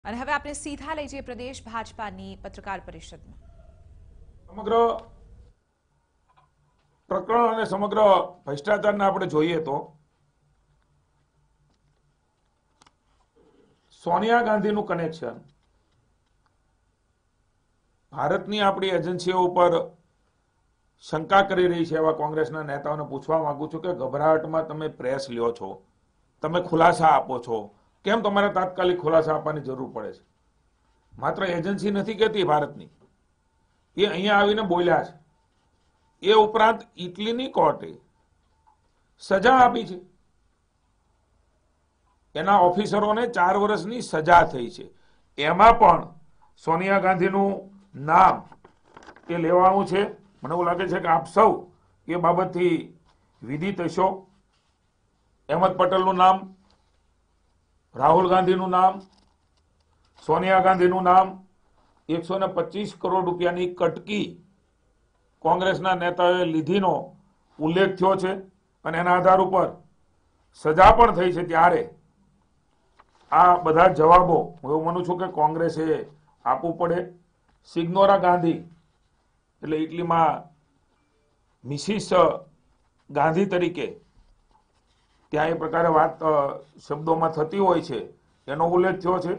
અને હવે આપણે સીધા લઈ જઈએ પ્રદેશ ભાજપાની પત્રકાર પરિષદમાં. સમગ્ર પ્રકરણ અને સમગ્ર ભ્રષ્ટાચારને આપણે જોઈએ તો સોનિયા ગાંધીનું કનેક્શન ભારતની આપણી એજન્સીઓ ઉપર શંકા કરી રહી છે એવા કોંગ્રેસના નેતાઓને પૂછવા માંગુ છું કે ગભરાટમાં તમે પ્રેસ લ્યો છો, તમે ખુલાસા આપો છો, કેમ તમારે તાત્કાલિક ખુલાસા આપવાની જરૂર પડે છે? માત્ર એજન્સી નથી કહેતી ભારતની, એ અહીંયા આવીને બોલ્યા છે. એ ઉપરાંત ઇટલીની કોર્ટે સજા આપી છે, એના ઓફિસરોને 4 વર્ષની સજા થઈ છે. એમાં પણ સોનિયા ગાંધીનું નામ એ લેવાનું છે. મને એવું લાગે છે કે આપ સૌ એ બાબતથી વિદિત હશો. અહેમદ પટેલનું નામ, રાહુલ ગાંધીનું નામ, સોનિયા ગાંધીનું નામ, 125 કરોડ રૂપિયાની કટકી કોંગ્રેસના નેતાઓએ લીધીનો ઉલ્લેખ થયો છે અને એના આધાર ઉપર સજા પણ થઈ છે. ત્યારે આ બધા જવાબો હું એવું માનું છું કે કોંગ્રેસે આપવું પડે. સિગ્નોરા ગાંધી એટલે ઇટલીમાં મિસિસ ગાંધી તરીકે ત્યાં એ પ્રકારે વાત શબ્દોમાં થતી હોય છે, એનો ઉલ્લેખ થયો છે.